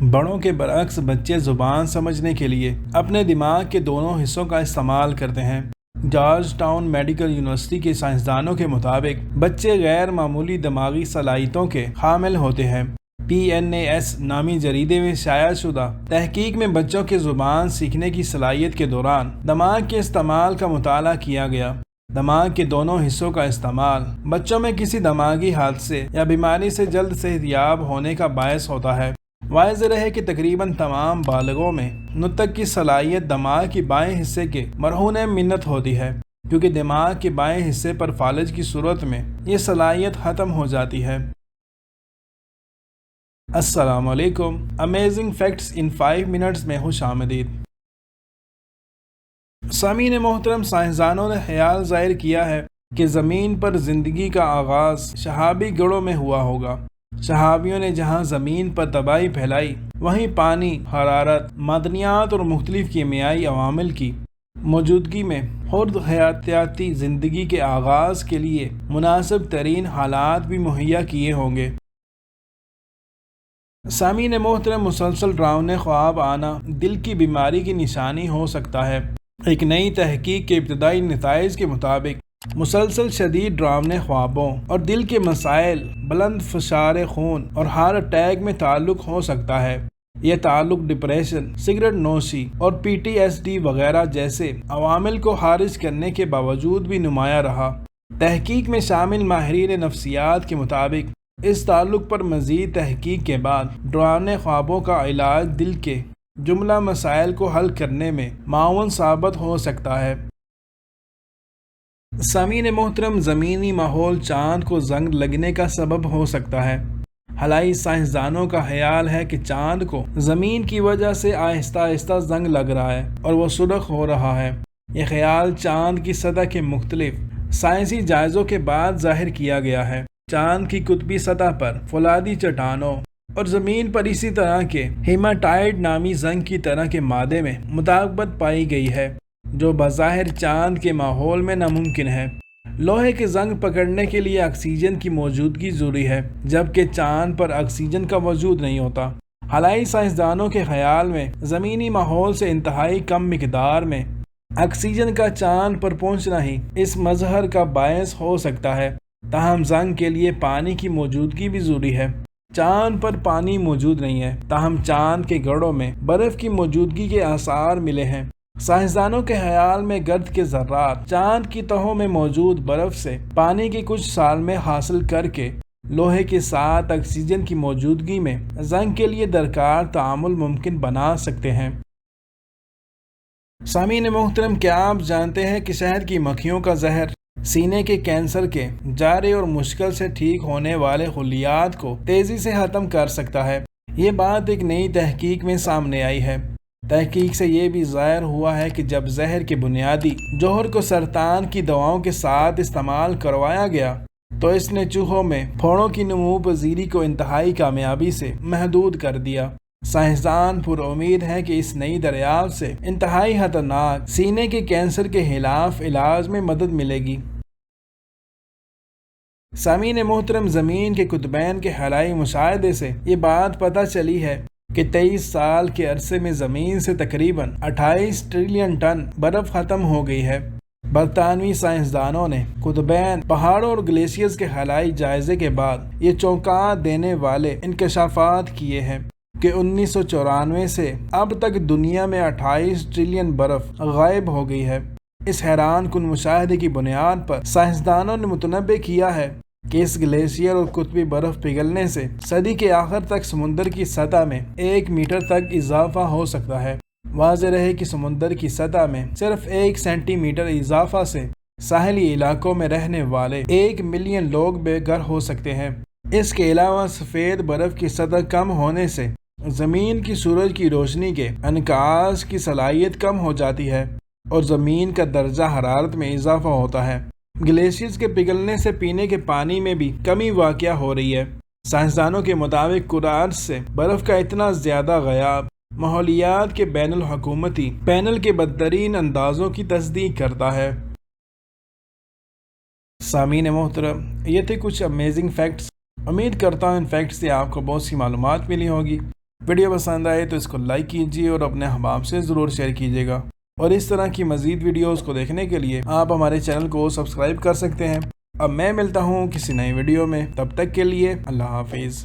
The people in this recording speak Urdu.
بڑوں کے برعکس بچے زبان سمجھنے کے لیے اپنے دماغ کے دونوں حصوں کا استعمال کرتے ہیں۔ جارج ٹاؤن میڈیکل یونیورسٹی کے سائنسدانوں کے مطابق بچے غیر معمولی دماغی صلاحیتوں کے حامل ہوتے ہیں۔ PNAS نامی جریدے میں شائع شدہ تحقیق میں بچوں کے زبان سیکھنے کی صلاحیت کے دوران دماغ کے استعمال کا مطالعہ کیا گیا۔ دماغ کے دونوں حصوں کا استعمال بچوں میں کسی دماغی حادثے یا بیماری سے جلد صحت یاب ہونے کا باعث ہوتا ہے۔ واضح رہے کہ تقریباً تمام بالغوں میں نطق کی صلاحیت دماغ کے بائیں حصے کے مرہون منت ہوتی ہے، کیونکہ دماغ کے بائیں حصے پر فالج کی صورت میں یہ صلاحیت ختم ہو جاتی ہے۔ السلام علیکم، امیزنگ فیکٹس ان 5 منٹس میں خوش آمدید۔ سامعین محترم، سائنسدانوں نے خیال ظاہر کیا ہے کہ زمین پر زندگی کا آغاز شہابی گڑھوں میں ہوا ہوگا۔ شہابیوں نے جہاں زمین پر تباہی پھیلائی، وہیں پانی، حرارت، معدنیات اور مختلف کیمیائی عوامل کی موجودگی میں خرد حیاتیاتی زندگی کے آغاز کے لیے مناسب ترین حالات بھی مہیا کیے ہوں گے۔ سامعین محترم، مسلسل ڈراؤنے خواب آنا دل کی بیماری کی نشانی ہو سکتا ہے۔ ایک نئی تحقیق کے ابتدائی نتائج کے مطابق مسلسل شدید ڈراؤنے خوابوں اور دل کے مسائل، بلند فشار خون اور ہارٹ اٹیک میں تعلق ہو سکتا ہے۔ یہ تعلق ڈپریشن، سگریٹ نوشی اور PTSD وغیرہ جیسے عوامل کو خارج کرنے کے باوجود بھی نمایاں رہا۔ تحقیق میں شامل ماہرین نفسیات کے مطابق اس تعلق پر مزید تحقیق کے بعد ڈراؤنے خوابوں کا علاج دل کے جملہ مسائل کو حل کرنے میں معاون ثابت ہو سکتا ہے۔ سامعین محترم، زمینی ماحول چاند کو زنگ لگنے کا سبب ہو سکتا ہے۔ خلائی سائنسدانوں کا خیال ہے کہ چاند کو زمین کی وجہ سے آہستہ آہستہ زنگ لگ رہا ہے اور وہ سرخ ہو رہا ہے۔ یہ خیال چاند کی سطح کے مختلف سائنسی جائزوں کے بعد ظاہر کیا گیا ہے۔ چاند کی قطبی سطح پر فولادی چٹانوں اور زمین پر اسی طرح کے ہیماٹائٹ نامی زنگ کی طرح کے مادے میں مطابقت پائی گئی ہے، جو بظاہر چاند کے ماحول میں ناممکن ہے۔ لوہے کے زنگ پکڑنے کے لیے آکسیجن کی موجودگی ضروری ہے، جبکہ چاند پر آکسیجن کا وجود نہیں ہوتا۔ خلائی سائنسدانوں کے خیال میں زمینی ماحول سے انتہائی کم مقدار میں آکسیجن کا چاند پر پہنچنا ہی اس مظہر کا باعث ہو سکتا ہے۔ تاہم زنگ کے لیے پانی کی موجودگی بھی ضروری ہے۔ چاند پر پانی موجود نہیں ہے، تاہم چاند کے گڑھوں میں برف کی موجودگی کے آثار ملے ہیں۔ سائنسدانوں کے خیال میں گرد کے ذرات چاند کی تہوں میں موجود برف سے پانی کی کچھ سال میں حاصل کر کے لوہے کے ساتھ آکسیجن کی موجودگی میں زنگ کے لیے درکار تعامل ممکن بنا سکتے ہیں۔ سامعین محترم، کیا آپ جانتے ہیں کہ شہد کی مکھیوں کا زہر سینے کے کینسر کے جاری اور مشکل سے ٹھیک ہونے والے خلیات کو تیزی سے ختم کر سکتا ہے؟ یہ بات ایک نئی تحقیق میں سامنے آئی ہے۔ تحقیق سے یہ بھی ظاہر ہوا ہے کہ جب زہر کے بنیادی جوہر کو سرطان کی دواؤں کے ساتھ استعمال کروایا گیا تو اس نے چوہوں میں پھوڑوں کی نمو پذیری کو انتہائی کامیابی سے محدود کر دیا۔ سائنسدان پر امید ہے کہ اس نئی دریافت سے انتہائی خطرناک سینے کے کینسر کے خلاف علاج میں مدد ملے گی۔ سامعین محترم، زمین کے قطبین کے خلائی مشاہدے سے یہ بات پتہ چلی ہے کہ 23 سال کے عرصے میں زمین سے تقریباً 28 ٹریلین ٹن برف ختم ہو گئی ہے۔ برطانوی سائنسدانوں نے قطبین، پہاڑوں اور گلیشیئرز کے خلائی جائزے کے بعد یہ چونکا دینے والے انکشافات کیے ہیں کہ 1994 سے اب تک دنیا میں 28 ٹریلین برف غائب ہو گئی ہے۔ اس حیران کن مشاہدے کی بنیاد پر سائنسدانوں نے متنبع کیا ہے کہ اس گلیشیئر اور قطبی برف پگھلنے سے صدی کے آخر تک سمندر کی سطح میں 1 میٹر تک اضافہ ہو سکتا ہے۔ واضح رہے کہ سمندر کی سطح میں صرف 1 سینٹی میٹر اضافہ سے ساحلی علاقوں میں رہنے والے 1 ملین لوگ بے گھر ہو سکتے ہیں۔ اس کے علاوہ سفید برف کی سطح کم ہونے سے زمین کی سورج کی روشنی کے انعکاس کی صلاحیت کم ہو جاتی ہے اور زمین کا درجہ حرارت میں اضافہ ہوتا ہے۔ گلیشیئرز کے پگھلنے سے پینے کے پانی میں بھی کمی واقع ہو رہی ہے۔ سائنسدانوں کے مطابق قرآن سے برف کا اتنا زیادہ غیاب ماحولیات کے بین الحکومتی پینل کے بدترین اندازوں کی تصدیق کرتا ہے۔ سامعین محترم، یہ تھے کچھ امیزنگ فیکٹس۔ امید کرتا ہوں ان فیکٹس سے آپ کو بہت سی معلومات ملی ہوگی۔ ویڈیو پسند آئے تو اس کو لائک کیجیے اور اپنے احباب سے ضرور شیئر کیجیے گا، اور اس طرح کی مزید ویڈیوز کو دیکھنے کے لیے آپ ہمارے چینل کو سبسکرائب کر سکتے ہیں۔ اب میں ملتا ہوں کسی نئی ویڈیو میں، تب تک کے لیے اللہ حافظ۔